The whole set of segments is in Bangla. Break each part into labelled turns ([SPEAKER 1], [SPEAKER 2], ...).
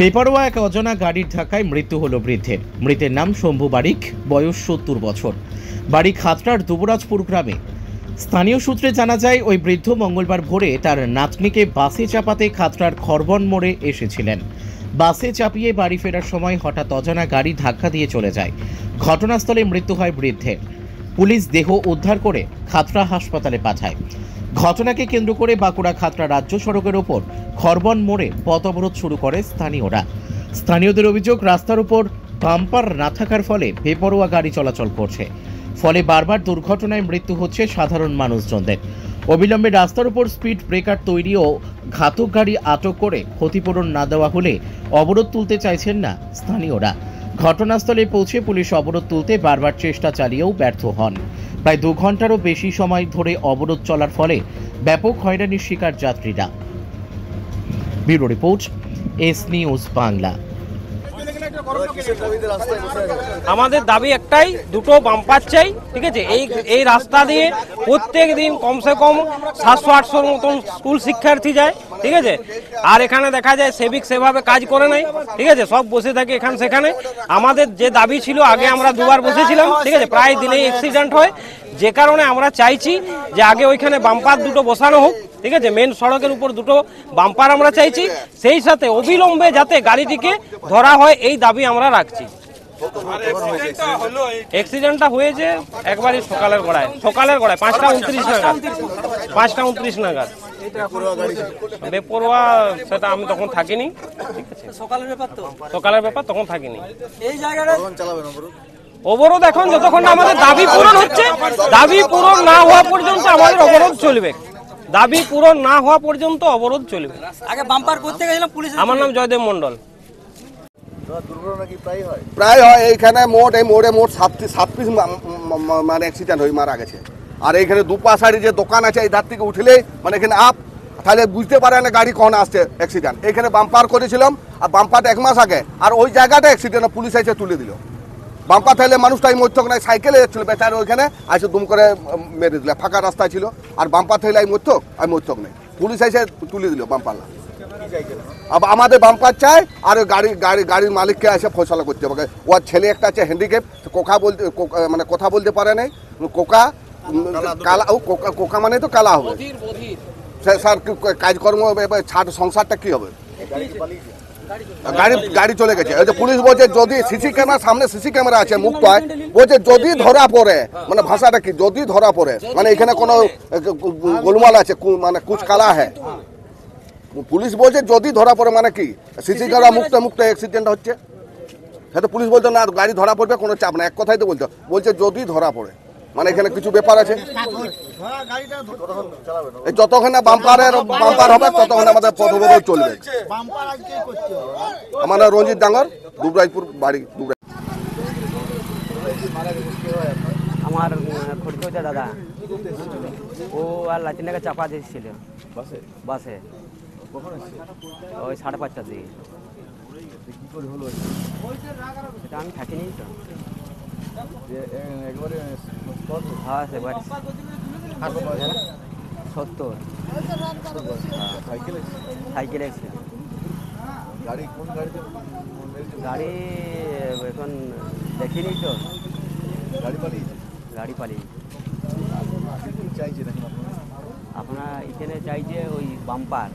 [SPEAKER 1] বেপরোয়া এক অজানা গাড়ির ধাক্কায় মৃত্যু হল বৃদ্ধের। মৃতের নাম শম্ভু বারিক, বয়স ৭০ বছর, বাড়ি খাতড়ার দুবরাজপুর গ্রামে। স্থানীয় সূত্রে জানা যায়, ওই বৃদ্ধ মঙ্গলবার ভোরে তার নাতনিকে বাসে চাপাতে খাতড়ার খরবন মোড়ে এসেছিলেন। বাসে চাপিয়ে বাড়ি ফেরার সময় হঠাৎ অজানা গাড়ি ধাক্কা দিয়ে চলে যায়। ঘটনাস্থলে মৃত্যু হয় বৃদ্ধের। পুলিশ দেহ উদ্ধার করে খাতড়া হাসপাতালে পাঠায়। ঘটনাকে কেন্দ্র করে বাঁকুড়া খাতড়া রাজ্য সড়কের ওপর খরবন মোড়ে পথ অবরোধ শুরু করে স্থানীয়রা। স্থানীয়দের অভিযোগ, রাস্তার উপর বাম্পার না থাকার ফলে বেপরোয়া গাড়ি চলাচল করছে, ফলে বারবার দুর্ঘটনায় মৃত্যু হচ্ছে সাধারণ মানুষজনদের। অবিলম্বে রাস্তার উপর স্পিড ব্রেকার তৈরি ও ঘাতক গাড়ি আটক করে ক্ষতিপূরণ না দেওয়া হলে অবরোধ তুলতে চাইছেন না স্থানীয়রা। ঘটনাস্থলে পৌঁছে পুলিশ অবরোধ তুলতে বারবার চেষ্টা চালিয়েও ব্যর্থ হন। প্রায় 2 ঘন্টারও বেশি সময় ধরে অবরোধ চলার ফলে ব্যাপক হয়রানির শিকার যাত্রীরা। Bureau report, S news Bangla.
[SPEAKER 2] আমাদের দাবি একটাই, দুটো বাম্পার চাই, ঠিক আছে। এই রাস্তা দিয়ে প্রত্যেক দিন কমসে কম 700-800 মতন স্কুল শিক্ষার্থী যায়, ঠিক আছে। আর এখানে দেখা যায় সেবিক সেভাবে কাজ করে নাই, ঠিক আছে, সব বসে থাকে এখানে সেখানে। আমাদের যে দাবি ছিল, আগে আমরা 2 বার বসেছিলাম, ঠিক আছে, প্রায় দিনেই অ্যাক্সিডেন্ট হয়, যে কারণে আমরা চাইছি যে আগে ওইখানে বাম্পার দুটো বসানো হোক, ঠিক আছে। মেন সড়কের উপর 2টো বাম্পার আমরা চাইছি, সেই সাথে অবিলম্বে যাতে গাড়িটিকে ধরা হয়, এই দাবি আমরা রাখছি। অ্যাক্সিডেন্টটা হয়েছে একবারই সকালের গড়ায় 5টা 29 নাগাদ। বেপরোয়া সেটা আমি তখন থাকিনি, ঠিক আছে, সকালের ব্যাপার তখন থাকিনি। এই জায়গাটা অবরোধ এখন যতক্ষণ না আমাদের দাবি পূরণ হচ্ছে, দাবি পূরণ না হওয়া পর্যন্ত আমাদের অবরোধ চলবে। দাবি পূরণ না হওয়া পর্যন্ত অবরোধ চলবে। আগে বাম্পার করতে গেছিলাম পুলিশ। আমার নাম জয়দেব মন্ডল।
[SPEAKER 3] প্রায় হয় এইখানে এই মোড়ে মোট 7 পিস মানে অ্যাক্সিডেন্ট হয়ে মারা গেছে। আর এইখানে দুপাশারি যে দোকান আছে, এই ধার থেকে উঠলে মানে এখানে তাহলে বুঝতে পারে না গাড়ি কখন আসছে অ্যাক্সিডেন্ট। এখানে বাম্পার করেছিলাম, আর বাম্পারটা 1 মাস আগে, আর ওই জায়গাটা অ্যাক্সিডেন্ট পুলিশ এসে তুলে দিল। বাম্পার থাকলে মানুষটাই মধ্যক নাই, সাইকেলে যাচ্ছিল বেচারে, ওইখানে এসে দুম করে মেরে দিল। ফাঁকা রাস্তা ছিল, আর বাম্পার থাকলে মধ্যক নেই, পুলিশ এসে তুলে দিল বাম্পার। আমাদের বাম্পার চাই, আর গাড়ির মালিককে এসে ফয়সালা করতে হবে। ওর ছেলে একটা আছে হ্যান্ডিক্যাপ, মানে কথা বলতে পারে নাই, কোকা মানে তো কালা হবে স্যার। কাজকর্ম ছাড়, সংসারটা কি হবে? গাড়ি চলে গেছে। পুলিশ বলছে যদি সিসি ক্যামেরা, সামনে সিসি ক্যামেরা আছে, মুক্ত হয়, বলছে যদি ধরা পড়ে, মানে ভাষাটা কি, যদি ধরা পড়ে, মানে এখানে কোনো গোলমাল আছে, মানে কুছ কালা হ্যাঁ। পুলিশ বলছে যদি ধরা পড়ে, মানে কি সিসি ক্যামেরা মুক্ত অ্যাক্সিডেন্ট হচ্ছে। সেটা পুলিশ বলছে না, গাড়ি ধরা পড়বে, কোনো চাপ না, এক কথাই তো বলছে যদি ধরা পড়ে, মানে এখানে কিছু ব্যাপার আছে। যতক্ষণ না বাম্পার হবে ততক্ষণ আমাদের পথ অবরোধ চলবে। আমার নাম রঞ্জিত ডাঙ্গর, দুবরাজপুর বাড়ি।
[SPEAKER 4] আমার খড়িকোটা দাদা, ও আর লাচিনাকে চাপা দিয়েছিল বাসে, ওই 5:30টার দিকে। সেটা আমি থাকিনি তো। হ্যাঁ, সেবারে 70 সাইকেল এসেছিল। গাড়ি এখন দেখিনি তো, গাড়ি পালিয়ে। আপনার এখানে চাইছে ওই বাম্পার,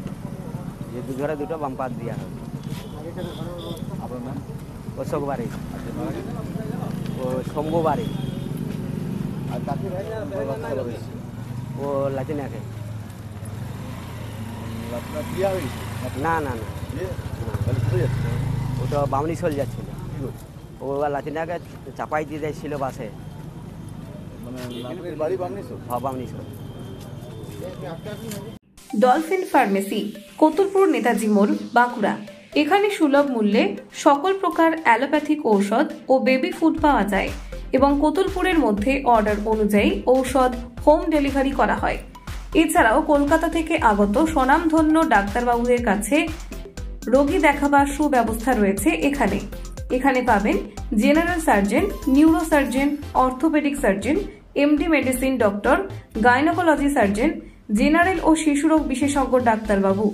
[SPEAKER 4] যে দুটো বাম্পার দেওয়া হবে। অশোক বাড়ি, ও শম্ভু বাড়ি, ও লাচিনাকে। না, ও তো বামনিশোল যাচ্ছিল, ও লাচিনাকে চাপাই দিয়ে যাচ্ছিল বাসে। হ্যাঁ, বামনিশোল।
[SPEAKER 5] ডলফিন ফার্মেসি, কতুলপুর, নেতাজি মোড়, বাঁকুড়া। এখানে সুলভ মূল্যে সকল প্রকার অ্যালোপ্যাথিক ঔষধ ও বেবি ফুড পাওয়া যায় এবং কতুলপুরের মধ্যে অর্ডার অনুযায়ী ঔষধ হোম ডেলিভারি করা হয়। এছাড়াও কলকাতা থেকে আগত স্বনামধন্য ডাক্তারবাবুদের কাছে রোগী দেখাবার সুব্যবস্থা রয়েছে। এখানে পাবেন general surgeon, neuro surgeon, orthopaedic surgeon, MD medicine doctor, gynaecology surgeon, general ও শিশুরোগ বিশেষজ্ঞ ডাক্তারবাবু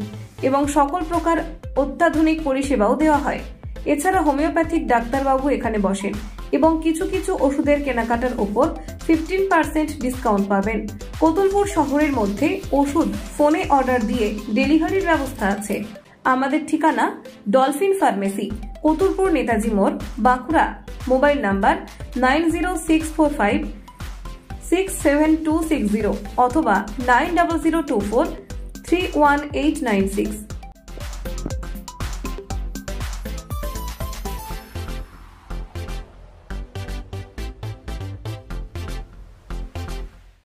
[SPEAKER 5] এবং সকল প্রকার অত্যাধুনিক পরিষেবাও দেওয়া হয়। এছাড়া হোমিওপ্যাথিক ডাক্তারবাবু এখানে বসেন এবং কিছু কিছু ওষুধের কেনাকাটার ওপর 15% ডিসকাউন্ট পাবেন। কোতুলপুর শহরের মধ্যে ওষুধ ফোনে অর্ডার দিয়ে ডেলিভারির ব্যবস্থা আছে। আমাদের ঠিকানা ডলফিন ফার্মেসি, কোতুলপুর নেতাজি মোড়, বাঁকুড়া। মোবাইল নাম্বার 9064567260 অথবা 9002431896।